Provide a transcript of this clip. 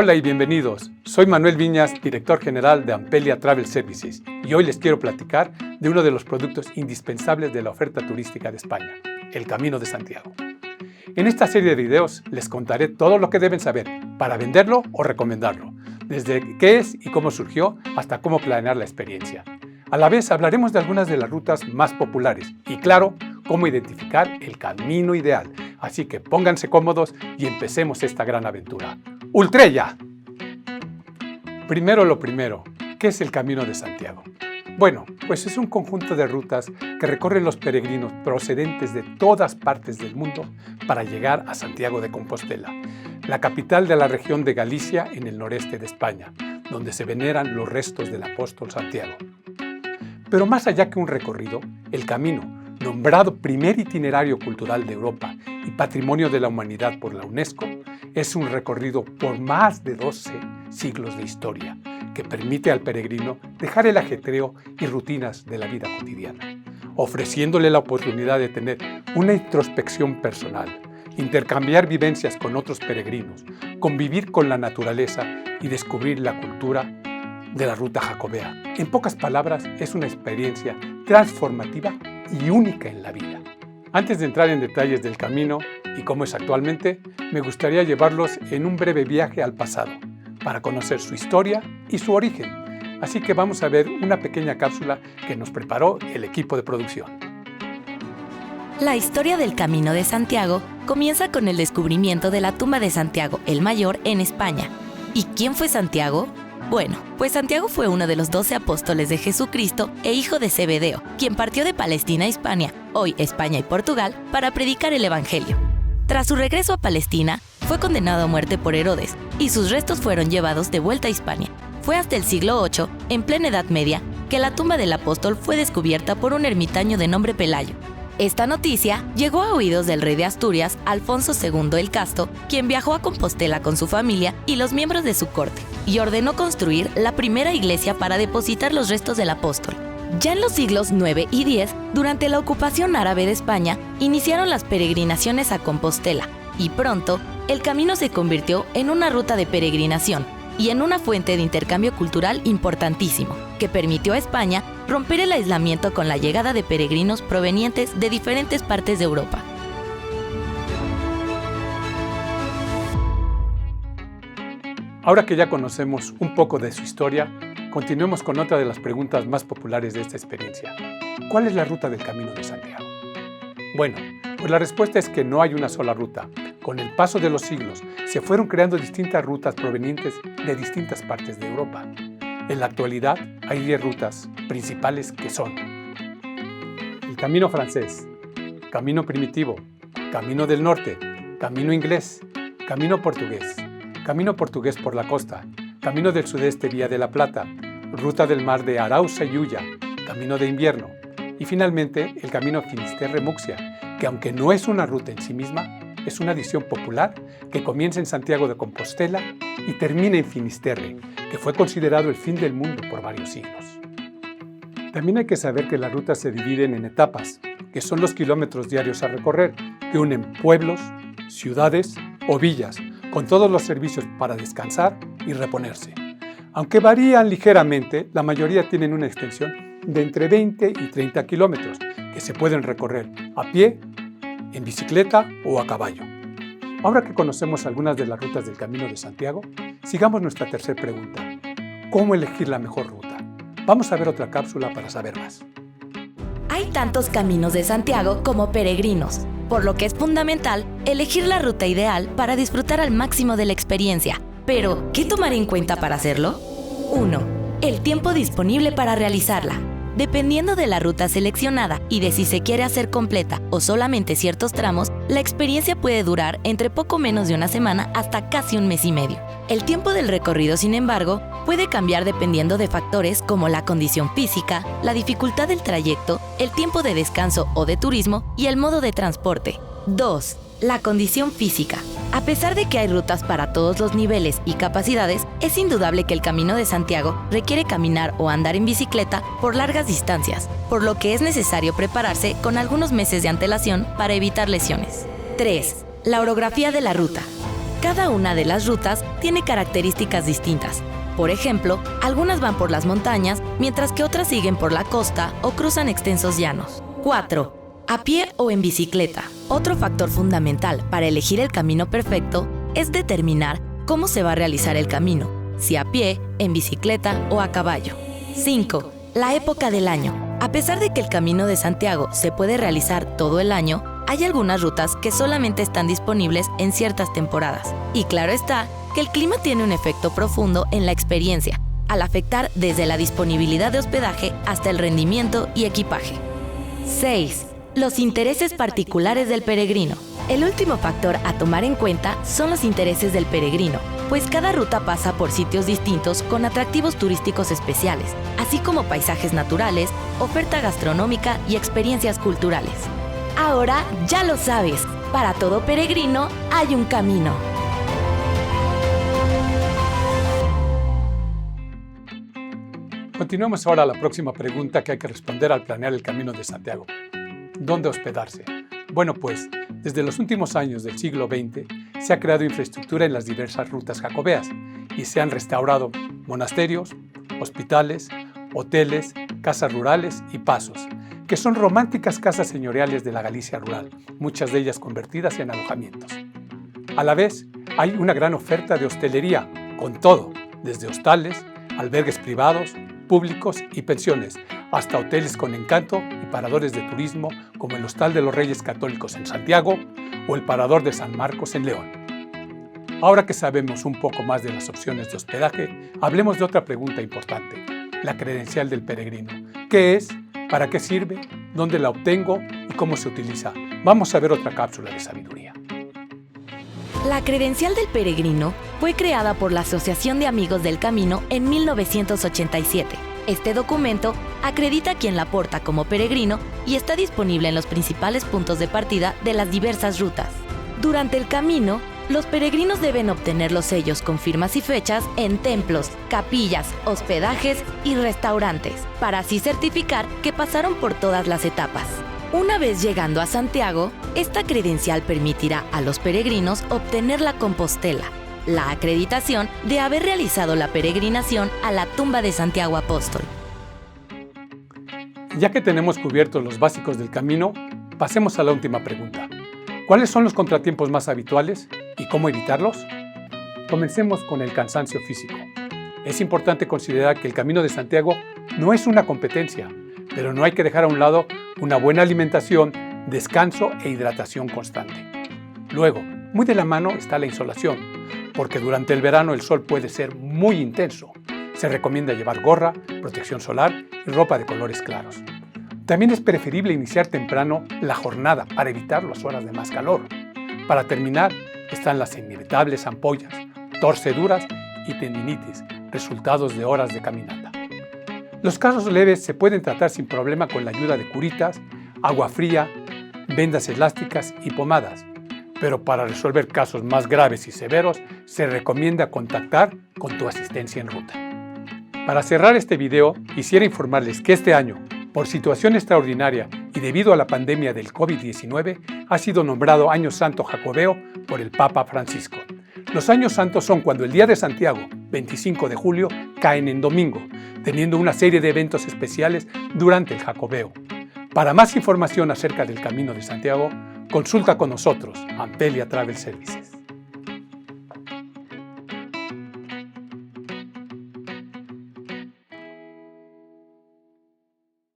Hola y bienvenidos. Soy Manuel Viñas, director general de Ampelia Travel Services, y hoy les quiero platicar de uno de los productos indispensables de la oferta turística de España, el Camino de Santiago. En esta serie de videos les contaré todo lo que deben saber para venderlo o recomendarlo, desde qué es y cómo surgió hasta cómo planear la experiencia. A la vez hablaremos de algunas de las rutas más populares y, claro, cómo identificar el camino ideal. Así que pónganse cómodos y empecemos esta gran aventura. ¡Ultrella! Primero lo primero, ¿qué es el Camino de Santiago? Bueno, pues es un conjunto de rutas que recorren los peregrinos procedentes de todas partes del mundo para llegar a Santiago de Compostela, la capital de la región de Galicia en el noreste de España, donde se veneran los restos del apóstol Santiago. Pero más allá que un recorrido, el camino, nombrado primer itinerario cultural de Europa y Patrimonio de la Humanidad por la UNESCO, es un recorrido por más de 12 siglos de historia que permite al peregrino dejar el ajetreo y rutinas de la vida cotidiana, ofreciéndole la oportunidad de tener una introspección personal, intercambiar vivencias con otros peregrinos, convivir con la naturaleza y descubrir la cultura de la ruta jacobea. En pocas palabras, es una experiencia transformativa y única en la vida. Antes de entrar en detalles del camino y cómo es actualmente, me gustaría llevarlos en un breve viaje al pasado para conocer su historia y su origen. Así que vamos a ver una pequeña cápsula que nos preparó el equipo de producción. La historia del Camino de Santiago comienza con el descubrimiento de la tumba de Santiago el Mayor en España. ¿Y quién fue Santiago? Bueno, pues Santiago fue uno de los 12 apóstoles de Jesucristo e hijo de Zebedeo, quien partió de Palestina a Hispania, hoy España y Portugal, para predicar el Evangelio. Tras su regreso a Palestina, fue condenado a muerte por Herodes, y sus restos fueron llevados de vuelta a Hispania. Fue hasta el siglo VIII, en plena Edad Media, que la tumba del apóstol fue descubierta por un ermitaño de nombre Pelayo. Esta noticia llegó a oídos del rey de Asturias, Alfonso II el Casto, quien viajó a Compostela con su familia y los miembros de su corte, y ordenó construir la primera iglesia para depositar los restos del apóstol. Ya en los siglos IX y X, durante la ocupación árabe de España, iniciaron las peregrinaciones a Compostela, y pronto, el camino se convirtió en una ruta de peregrinación y en una fuente de intercambio cultural importantísimo, que permitió a España romper el aislamiento con la llegada de peregrinos provenientes de diferentes partes de Europa. Ahora que ya conocemos un poco de su historia, continuemos con otra de las preguntas más populares de esta experiencia. ¿Cuál es la ruta del Camino de Santiago? Bueno, pues la respuesta es que no hay una sola ruta. Con el paso de los siglos, se fueron creando distintas rutas provenientes de distintas partes de Europa. En la actualidad, hay 10 rutas principales que son el Camino francés, Camino primitivo, Camino del norte, Camino inglés, Camino portugués por la costa, Camino del sudeste Vía de la Plata, Ruta del Mar de Arousa y Ulla, Camino de invierno y finalmente el Camino Finisterre-Muxia, que aunque no es una ruta en sí misma, es una adición popular que comienza en Santiago de Compostela y termina en Finisterre, que fue considerado el fin del mundo por varios siglos. También hay que saber que las rutas se dividen en etapas, que son los kilómetros diarios a recorrer, que unen pueblos, ciudades o villas, con todos los servicios para descansar y reponerse. Aunque varían ligeramente, la mayoría tienen una extensión de entre 20 y 30 kilómetros, que se pueden recorrer a pie, en bicicleta o a caballo. Ahora que conocemos algunas de las rutas del Camino de Santiago, sigamos nuestra tercera pregunta. ¿Cómo elegir la mejor ruta? Vamos a ver otra cápsula para saber más. Hay tantos caminos de Santiago como peregrinos, por lo que es fundamental elegir la ruta ideal para disfrutar al máximo de la experiencia. Pero, ¿qué tomar en cuenta para hacerlo? 1. El tiempo disponible para realizarla. Dependiendo de la ruta seleccionada y de si se quiere hacer completa o solamente ciertos tramos, la experiencia puede durar entre poco menos de una semana hasta casi un mes y medio. El tiempo del recorrido, sin embargo, puede cambiar dependiendo de factores como la condición física, la dificultad del trayecto, el tiempo de descanso o de turismo y el modo de transporte. 2. La condición física. A pesar de que hay rutas para todos los niveles y capacidades, es indudable que el Camino de Santiago requiere caminar o andar en bicicleta por largas distancias, por lo que es necesario prepararse con algunos meses de antelación para evitar lesiones. 3. La orografía de la ruta. Cada una de las rutas tiene características distintas. Por ejemplo, algunas van por las montañas, mientras que otras siguen por la costa o cruzan extensos llanos. 4. A pie o en bicicleta. Otro factor fundamental para elegir el camino perfecto es determinar cómo se va a realizar el camino, si a pie, en bicicleta o a caballo. 5. La época del año. A pesar de que el Camino de Santiago se puede realizar todo el año, hay algunas rutas que solamente están disponibles en ciertas temporadas. Y claro está que el clima tiene un efecto profundo en la experiencia, al afectar desde la disponibilidad de hospedaje hasta el rendimiento y equipaje. 6. Los intereses particulares del peregrino. El último factor a tomar en cuenta son los intereses del peregrino, pues cada ruta pasa por sitios distintos con atractivos turísticos especiales, así como paisajes naturales, oferta gastronómica y experiencias culturales. Ahora ya lo sabes, para todo peregrino hay un camino. Continuamos ahora a la próxima pregunta que hay que responder al planear el Camino de Santiago. ¿Dónde hospedarse? Bueno, pues, desde los últimos años del siglo XX se ha creado infraestructura en las diversas rutas jacobeas y se han restaurado monasterios, hospitales, hoteles, casas rurales y pasos, que son románticas casas señoriales de la Galicia rural, muchas de ellas convertidas en alojamientos. A la vez, hay una gran oferta de hostelería, con todo, desde hostales, albergues privados, públicos y pensiones, hasta hoteles con encanto y paradores de turismo como el Hostal de los Reyes Católicos en Santiago o el Parador de San Marcos en León. Ahora que sabemos un poco más de las opciones de hospedaje, hablemos de otra pregunta importante, la credencial del peregrino. ¿Qué es? ¿Para qué sirve? ¿Dónde la obtengo? ¿Y cómo se utiliza? Vamos a ver otra cápsula de sabiduría. La credencial del peregrino fue creada por la Asociación de Amigos del Camino en 1987. Este documento acredita a quien la porta como peregrino y está disponible en los principales puntos de partida de las diversas rutas. Durante el camino, los peregrinos deben obtener los sellos con firmas y fechas en templos, capillas, hospedajes y restaurantes, para así certificar que pasaron por todas las etapas. Una vez llegando a Santiago, esta credencial permitirá a los peregrinos obtener la Compostela, la acreditación de haber realizado la peregrinación a la tumba de Santiago Apóstol. Ya que tenemos cubiertos los básicos del camino, pasemos a la última pregunta. ¿Cuáles son los contratiempos más habituales y cómo evitarlos? Comencemos con el cansancio físico. Es importante considerar que el Camino de Santiago no es una competencia, pero no hay que dejar a un lado una buena alimentación, descanso e hidratación constante. Luego, muy de la mano está la insolación, porque durante el verano el sol puede ser muy intenso. Se recomienda llevar gorra, protección solar y ropa de colores claros. También es preferible iniciar temprano la jornada para evitar las horas de más calor. Para terminar, están las inevitables ampollas, torceduras y tendinitis, resultados de horas de caminata. Los casos leves se pueden tratar sin problema con la ayuda de curitas, agua fría, vendas elásticas y pomadas, pero para resolver casos más graves y severos se recomienda contactar con tu asistencia en ruta. Para cerrar este video, quisiera informarles que este año, por situación extraordinaria y debido a la pandemia del COVID-19, ha sido nombrado Año Santo Jacobeo por el Papa Francisco. Los años santos son cuando el Día de Santiago, 25 de julio, caen en domingo, teniendo una serie de eventos especiales durante el Jacobeo. Para más información acerca del Camino de Santiago, consulta con nosotros, Ampelia Travel Services.